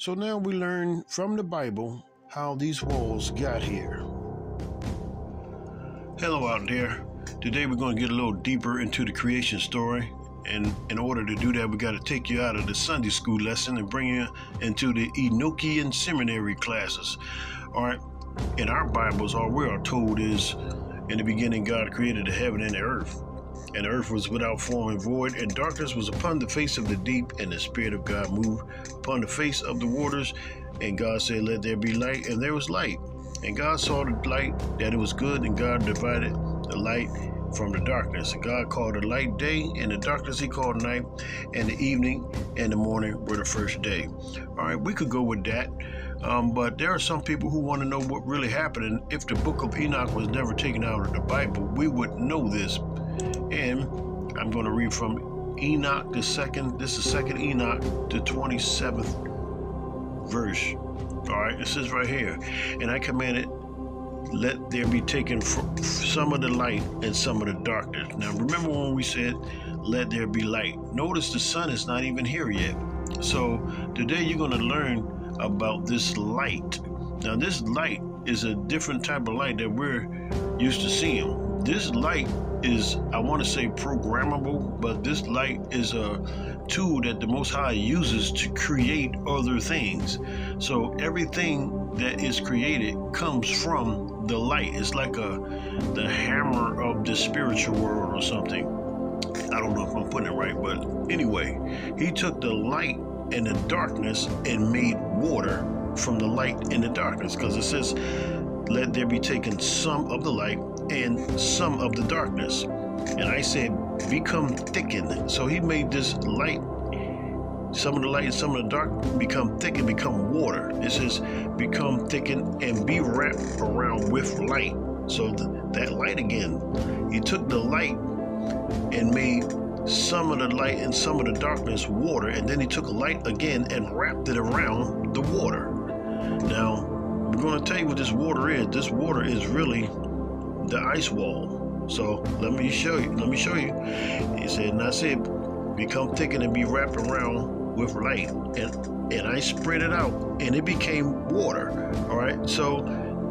So now we learn from the Bible how these walls got here. Hello out there. Today we're going to get a little deeper into the creation story. And in order to do that, we got to take you out of the Sunday school lesson and bring you into the Enochian seminary classes. All right. In our Bibles, all we are told is, in the beginning, God created the heaven and the earth. And the earth was without form and void, and darkness was upon the face of the deep, and the Spirit of God moved upon the face of the waters. And God said, "Let there be light," and there was light. And God saw the light, that it was good, and God divided the light from the darkness. And God called the light day, and the darkness he called night, and the evening and the morning were the first day. All right, we could go with that. But there are some people who want to know what really happened. And if the book of Enoch was never taken out of the Bible, we would know this. And I'm going to read from Enoch, this is second Enoch, the 27th verse. All right, it says right here, "And I commanded, let there be taken some of the light and some of the darkness." Now, remember when we said, let there be light? Notice the sun is not even here yet. So today you're going to learn about this light. Now, this light is a different type of light that we're used to seeing. This light is, I want to say, programmable, but this light is a tool that the Most High uses to create other things. So everything that is created comes from the light. It's like the hammer of the spiritual world or something. I don't know if I'm putting it right, but anyway, he took the light and the darkness and made water from the light and the darkness, because it says, let there be taken some of the light and some of the darkness. And I said, become thickened. So he made this light, some of the light and some of the dark, become thick and become water. It says, become thickened and be wrapped around with light. So that light again, he took the light and made some of the light and some of the darkness water, and then he took light again and wrapped it around the water. Now, we're going to tell you what this water is. This water is really the ice wall. So let me show you. He said, and I said, become thickened and be wrapped around with light. And I spread it out, and it became water. All right. So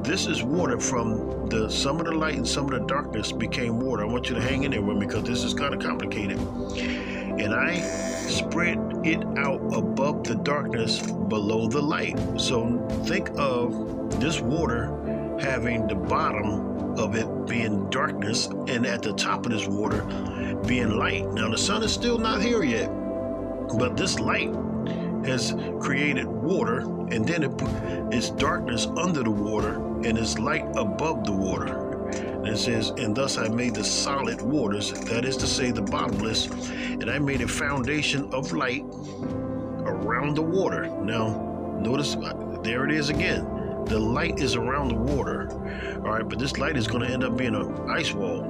this is water from some of the light and some of the darkness became water. I want you to hang in there with me, because this is kind of complicated. And I spread it out above the darkness, below the light. So think of this water having the bottom of it being darkness, and at the top of this water being light. Now the sun is still not here yet, but this light has created water, and then it's darkness under the water, and it's light above the water. And it says, and thus I made the solid waters, that is to say the bottomless, and I made a foundation of light around the water. Now, notice, there it is again. The light is around the water. All right, but this light is going to end up being an ice wall.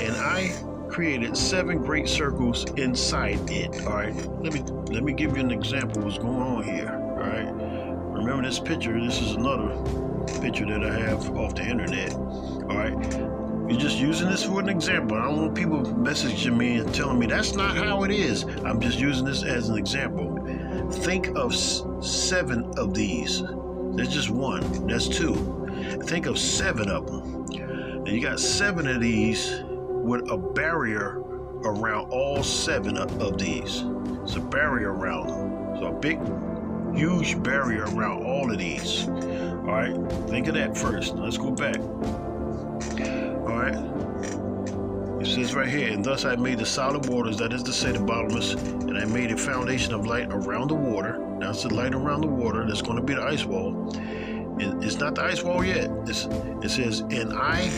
And I created 7 great circles inside it. All right, let me give you an example of what's going on here. All right, remember this picture. This is another picture that I have off the internet. All right, you're just using this for an example. I don't want people messaging me and telling me that's not how it is. I'm just using this as an example. Think of 7 of these. There's just 1. That's 2. Think of 7 of them. And you got 7 of these with a barrier around all 7 of these. It's a barrier around them. So a big, huge barrier around all of these. All right, think of that first. Let's go back. All right, it says right here, and thus I made the solid waters, that is to say the bottomless, and I made a foundation of light around the water. Now it's the light around the water that's going to be the ice wall. It's not the ice wall yet. It says, and I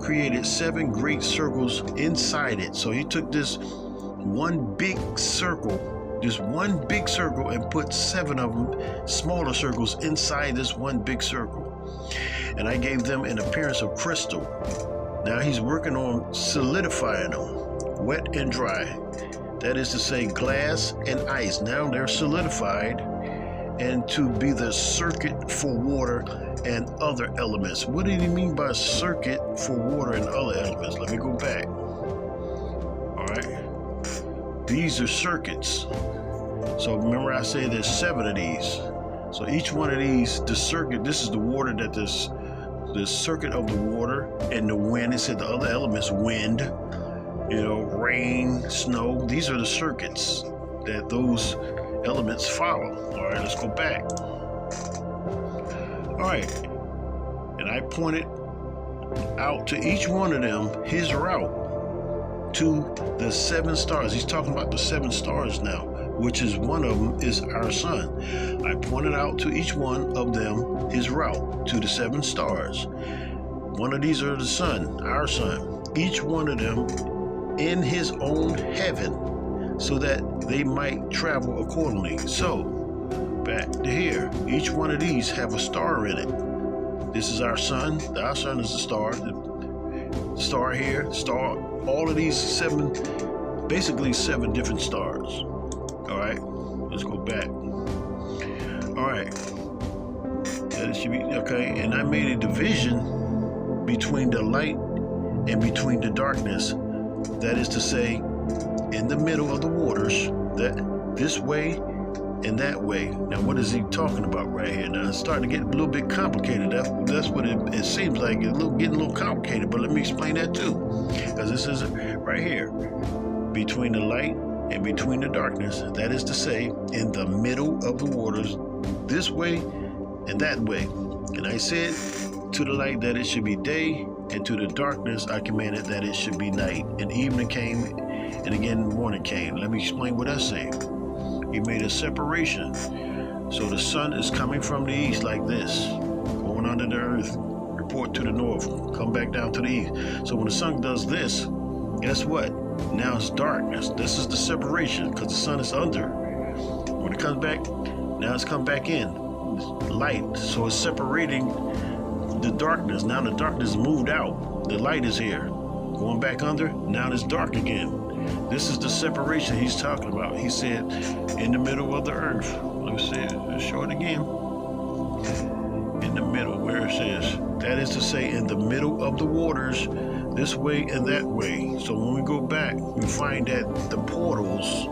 created 7 great circles inside it. So he took this one big circle, and put 7 of them smaller circles inside this one big circle. And I gave them an appearance of crystal. Now he's working on solidifying them, wet and dry. That is to say, glass and ice. Now they're solidified, and to be the circuit for water and other elements. What did he mean by circuit for water and other elements? Let me go back. All right. These are circuits. So remember I said there's 7 of these. So each one of these, the circuit, this is the water that the circuit of the water and the wind. It said the other elements, wind, rain, snow. These are the circuits that those elements follow. All right, let's go back. All right, and I pointed out to each one of them his route to the 7 stars. He's talking about the 7 stars now, which is one of them is our sun. I pointed out to each one of them his route to the 7 stars. One of these are the sun, our sun. Each one of them in his own heaven, so that they might travel accordingly. So, back to here. Each one of these have a star in it. This is our sun. Our sun is the star. The star here, star. All of these 7, basically 7 different stars. All right, let's go back. All right, that should be okay. And I made a division between the light and between the darkness. That is to say, in the middle of the waters, that this way and that way. Now, what is he talking about right here? Now, it's starting to get a little bit complicated. That's what it seems like. It's getting a little complicated, but let me explain that too. Because this is right here, between the light and between the darkness. That is to say, in the middle of the waters, this way and that way. And I said to the light that it should be day, and to the darkness I commanded that it should be night. And evening came, and again morning came. Let me explain what I say. He made a separation. So the sun is coming from the east like this, going under the earth, report to the north, come back down to the east. So when the sun does this, guess what? Now it's darkness. This is the separation because the sun is under. When it comes back, now it's come back in. Light. So it's separating the darkness. Now the darkness moved out. The light is here. Going back under, now it's dark again. This is the separation he's talking about. He said, in the middle of the earth. Let's see it. Let's show it again. In the middle, where it says, that is to say, in the middle of the waters, this way and that way. So when we go back, we find that the portals,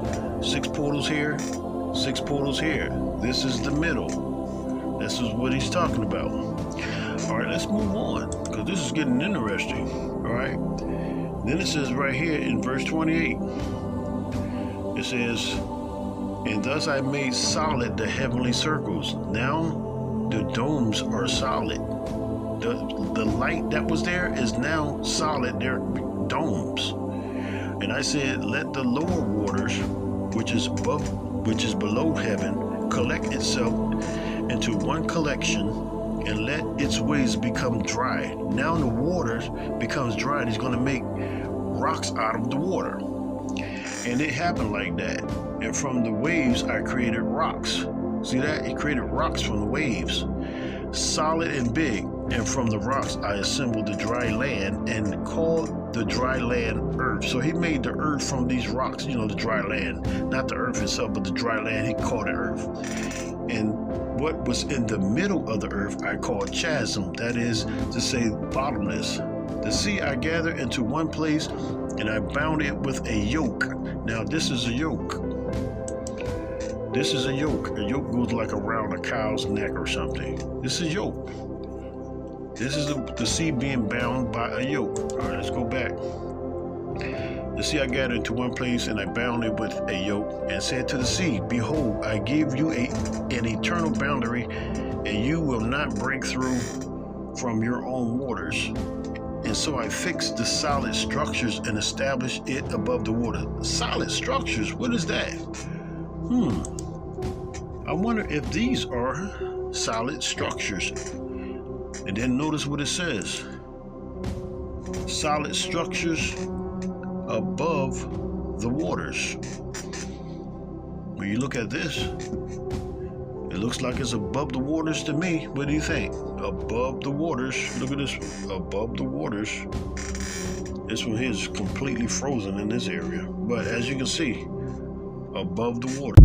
6 portals here, 6 portals here. This is the middle. This is what he's talking about. All right, let's move on, because this is getting interesting. All right. Then it says right here in verse 28, it says, and thus I made solid the heavenly circles. Now the domes are solid. The light that was there is now solid. They're domes. And I said, let the lower waters, which is below heaven, collect itself into one collection, and let its waves become dry. Now the water becomes dry. He's going to make rocks out of the water. And it happened like that. And from the waves, I created rocks. See that? He created rocks from the waves, solid and big. And from the rocks, I assembled the dry land and called the dry land earth. So he made the earth from these rocks, the dry land. Not the earth itself, but the dry land, he called it earth. And what was in the middle of the earth, I called chasm. That is to say, bottomless. The sea I gathered into one place, and I bound it with a yoke. Now, this is a yoke. This is a yoke. A yoke goes like around a cow's neck or something. This is yoke. This is the sea being bound by a yoke. All right, let's go back. The sea I gathered into one place, and I bound it with a yoke, and said to the sea, behold, I give you an eternal boundary, and you will not break through from your own waters. And so I fixed the solid structures and established it above the water. Solid structures, what is that? I wonder if these are solid structures. And then notice what it says. Solid structures above the waters. When you look at this, it looks like it's above the waters to me. What do you think? Above the waters. Look at this. Above the waters. This one here is completely frozen in this area. But as you can see, above the water.